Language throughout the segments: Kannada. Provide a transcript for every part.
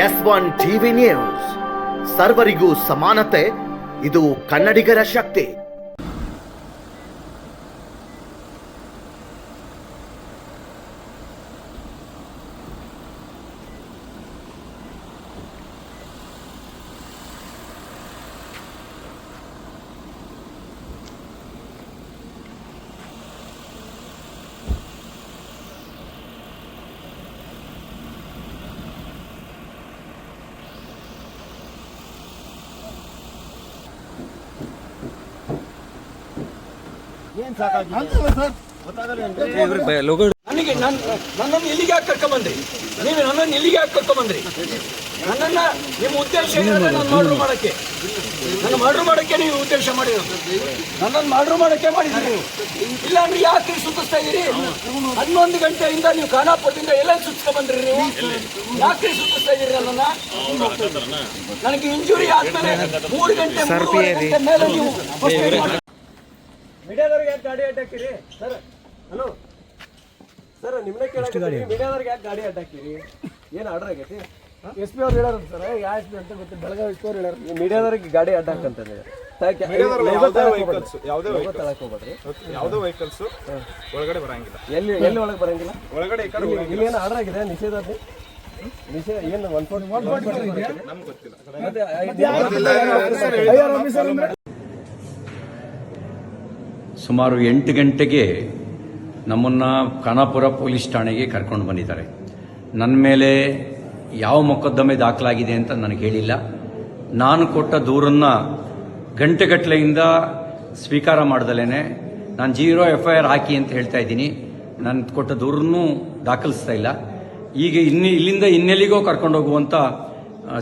S1 ಟಿವಿ ನ್ಯೂಸ್, ಸರ್ವರಿಗೂ ಸಮಾನತೆ, ಇದು ಕನ್ನಡಿಗರ ಶಕ್ತಿ. ನನಗೆ ನನ್ನನ್ನು ಇಲ್ಲಿಗೆ ಯಾಕೆ ಕರ್ಕೊಂಬಂದ್ರಿ? ನೀವು ನನ್ನನ್ನು ಇಲ್ಲಿಗೆ ಯಾಕೆ ಕರ್ಕೊಂಬಂದ್ರಿ? ನನ್ನನ್ನ ನಿಮ್ಮ ಉದ್ದೇಶ ಏನಿದೆ? ನಾನು ಮರ್ಡರ್ ಮಾಡಕ್ಕೆ, ನನ್ನ ಮರ್ಡರ್ ಮಾಡಕ್ಕೆ ನೀವು ಉದ್ದೇಶ ಮಾಡಿರೋದು. ನನ್ನನ್ನು ಮರ್ಡರ್ ಮಾಡಕ್ಕೆ ಮಾಡಿದ್ರಿ. ಇಲ್ಲ ಅಂದ್ರೆ ಯಾಕೆ ಸುತ್ತಿಸ್ತಾ ಇದ್ದೀರಿ? 11 ಗಂಟೆಯಿಂದ ನೀವು ಖಾನಾಪುರದಿಂದ ಎಲ್ಲ ಸುತ್ತಿಸ್ಕೊಂಡ್ಬಂದ್ರಿ. ನೀವು ಯಾಕೆ ಸುತ್ತಿಸ್ತಾ ಇದ್ದೀರಿ ನನ್ನನ್ನ? ನನಗೆ ಇಂಜುರಿ ಆದ್ಮೇಲೆ 3 ಗಂಟೆ ಮೇಲೆ ನೀವು ಮೀಡಿಯಾದವ್ರಿಗೆ ಯಾಕೆ ಗಾಡಿ ಅಡ್ಡಾಕಿರಿ? ಸರ್ ಹಲೋ ಸರ್, ನಿಮ್ಮನ್ನ ಕೇಳಕ್ಕೆ ಮೀಡಿಯಾದವ್ರಿಗೆ ಯಾಕೆ ಗಾಡಿ ಅಡ್ಡಾಕಿರಿ? ಏನು ಆರ್ಡರ್ ಆಗೈತಿ? SP ಅವ್ರು ಹೇಳಾರ ಸರ್, ಯಾವ SP ಅಂತ ಗೊತ್ತಿಲ್ಲ, ಬೆಳಗಾವಿ SP ಅವ್ರು ಹೇಳಾರ ಮೀಡಿಯಾದವ್ರಿಗೆ ಗಾಡಿ ಅಡ್ಡಾಕಂತಂದ್ರೆ ಯಾವುದೋ ವೆಹಿಕಲ್ಸ್ ಒಳಗಡೆ ಬರಂಗಿಲ್ಲ. ಎಲ್ಲಿ ಒಳಗೆ ಬರಂಗಿಲ್ಲ? ಒಳಗಡೆ ಇಲ್ಲಿ ಏನು ಆರ್ಡರ್ ಆಗಿದೆ? ನಿಷೇಧ ನಿಷೇಧ ಏನು 140 ನಮ್ಗೆ ಗೊತ್ತಿಲ್ಲ. ಸುಮಾರು 8 ಗಂಟೆಗೆ ನಮ್ಮನ್ನು ಖಾನಾಪುರ ಪೊಲೀಸ್ ಠಾಣೆಗೆ ಕರ್ಕೊಂಡು ಬಂದಿದ್ದಾರೆ. ನನ್ನ ಮೇಲೆ ಯಾವ ಮೊಕದ್ದಮೆ ದಾಖಲಾಗಿದೆ ಅಂತ ನನಗೆ ಹೇಳಿಲ್ಲ. ನಾನು ಕೊಟ್ಟ ದೂರನ್ನು ಗಂಟೆಗಟ್ಟಲೆಯಿಂದ ಸ್ವೀಕಾರ ಮಾಡ್ದಲೇ ನಾನು 0 FIR ಹಾಕಿ ಅಂತ ಹೇಳ್ತಾ ಇದ್ದೀನಿ. ನಾನು ಕೊಟ್ಟ ದೂರನ್ನು ದಾಖಲಿಸ್ತಾ ಇಲ್ಲ. ಈಗ ಇಲ್ಲಿಂದ ಇನ್ನೆಲ್ಲಿಗೋ ಕರ್ಕೊಂಡು ಹೋಗುವಂಥ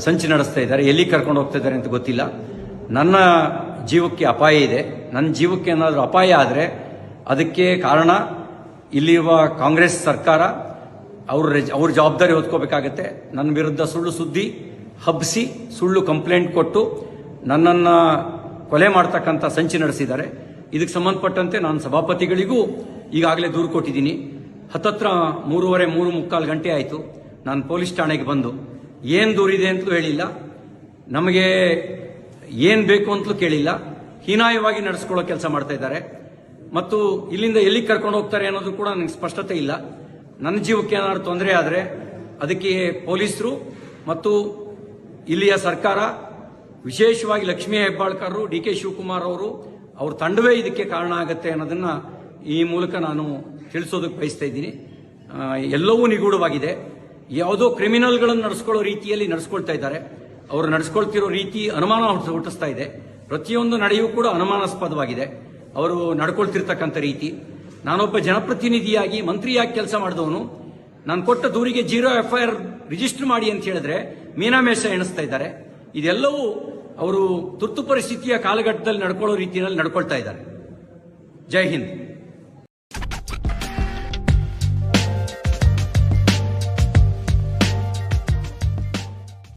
ಸಂಚು ನಡೆಸ್ತಾ ಇದ್ದಾರೆ. ಎಲ್ಲಿಗೆ ಕರ್ಕೊಂಡು ಹೋಗ್ತಾ ಇದ್ದಾರೆ ಅಂತ ಗೊತ್ತಿಲ್ಲ. ನನ್ನ ಜೀವಕ್ಕೆ ಅಪಾಯ ಇದೆ. ನನ್ನ ಜೀವಕ್ಕೆ ಏನಾದರೂ ಅಪಾಯ ಆದರೆ ಅದಕ್ಕೆ ಕಾರಣ ಇಲ್ಲಿರುವ ಕಾಂಗ್ರೆಸ್ ಸರ್ಕಾರ. ಅವ್ರ ಜವಾಬ್ದಾರಿ ಹೊತ್ಕೋಬೇಕಾಗತ್ತೆ. ನನ್ನ ವಿರುದ್ಧ ಸುಳ್ಳು ಸುದ್ದಿ ಹಬ್ಬಿಸಿ ಸುಳ್ಳು ಕಂಪ್ಲೇಂಟ್ ಕೊಟ್ಟು ನನ್ನನ್ನು ಕೊಲೆ ಮಾಡ್ತಕ್ಕಂಥ ಸಂಚು ನಡೆಸಿದ್ದಾರೆ. ಇದಕ್ಕೆ ಸಂಬಂಧಪಟ್ಟಂತೆ ನಾನು ಸಭಾಪತಿಗಳಿಗೂ ಈಗಾಗಲೇ ದೂರು ಕೊಟ್ಟಿದ್ದೀನಿ. ಹತ್ತತ್ರ 3:45 ಗಂಟೆ ಆಯಿತು ನಾನು ಪೊಲೀಸ್ ಠಾಣೆಗೆ ಬಂದು. ಏನು ದೂರಿದೆ ಅಂತಲೂ ಹೇಳಿಲ್ಲ, ನಮಗೆ ಏನು ಬೇಕು ಅಂತಲೂ ಕೇಳಿಲ್ಲ. ಹೀನಾಯವಾಗಿ ನಡೆಸ್ಕೊಳ್ಳೋ ಕೆಲಸ ಮಾಡ್ತಾ ಇದ್ದಾರೆ. ಮತ್ತು ಇಲ್ಲಿಂದ ಎಲ್ಲಿಗೆ ಕರ್ಕೊಂಡು ಹೋಗ್ತಾರೆ ಅನ್ನೋದು ಕೂಡ ನನಗೆ ಸ್ಪಷ್ಟತೆ ಇಲ್ಲ. ನನ್ನ ಜೀವಕ್ಕೆ ಏನಾದ್ರು ತೊಂದರೆ ಆದರೆ ಅದಕ್ಕೆ ಪೊಲೀಸರು ಮತ್ತು ಇಲ್ಲಿಯ ಸರ್ಕಾರ, ವಿಶೇಷವಾಗಿ ಲಕ್ಷ್ಮೀ ಹೆಬ್ಬಾಳ್ಕರ್, DK ಶಿವಕುಮಾರ್ ಅವ್ರ ತಂಡವೇ ಇದಕ್ಕೆ ಕಾರಣ ಆಗುತ್ತೆ ಅನ್ನೋದನ್ನು ಈ ಮೂಲಕ ನಾನು ತಿಳಿಸೋದಕ್ಕೆ ಬಯಸ್ತಾ ಇದ್ದೀನಿ. ಎಲ್ಲವೂ ನಿಗೂಢವಾಗಿದೆ. ಯಾವುದೋ ಕ್ರಿಮಿನಲ್ಗಳನ್ನು ನಡೆಸ್ಕೊಳ್ಳೋ ರೀತಿಯಲ್ಲಿ ನಡೆಸ್ಕೊಳ್ತಾ ಇದ್ದಾರೆ. ಅವರು ನಡೆಸ್ಕೊಳ್ತಿರೋ ರೀತಿ ಅನುಮಾನ ಹುಟ್ಟಿಸ್ತಾ ಇದೆ. ಪ್ರತಿಯೊಂದು ನಡೆಯೂ ಕೂಡ ಅನುಮಾನಾಸ್ಪದವಾಗಿದೆ ಅವರು ನಡ್ಕೊಳ್ತಿರ್ತಕ್ಕಂಥ ರೀತಿ. ನಾನೊಬ್ಬ ಜನಪ್ರತಿನಿಧಿಯಾಗಿ ಮಂತ್ರಿಯಾಗಿ ಕೆಲಸ ಮಾಡಿದವನು. ನಾನು ಕೊಟ್ಟ ದೂರಿಗೆ 0 FIR ರಿಜಿಸ್ಟರ್ ಮಾಡಿ ಅಂತ ಹೇಳಿದ್ರೆ ಮೀನಾಮೇಷ ಎಣಿಸ್ತಾ ಇದ್ದಾರೆ. ಇದೆಲ್ಲವೂ ಅವರು ತುರ್ತು ಪರಿಸ್ಥಿತಿಯ ಕಾಲಘಟ್ಟದಲ್ಲಿ ನಡ್ಕೊಳ್ಳೋ ರೀತಿಯಲ್ಲಿ ನಡ್ಕೊಳ್ತಾ ಇದ್ದಾರೆ. ಜೈ ಹಿಂದ್.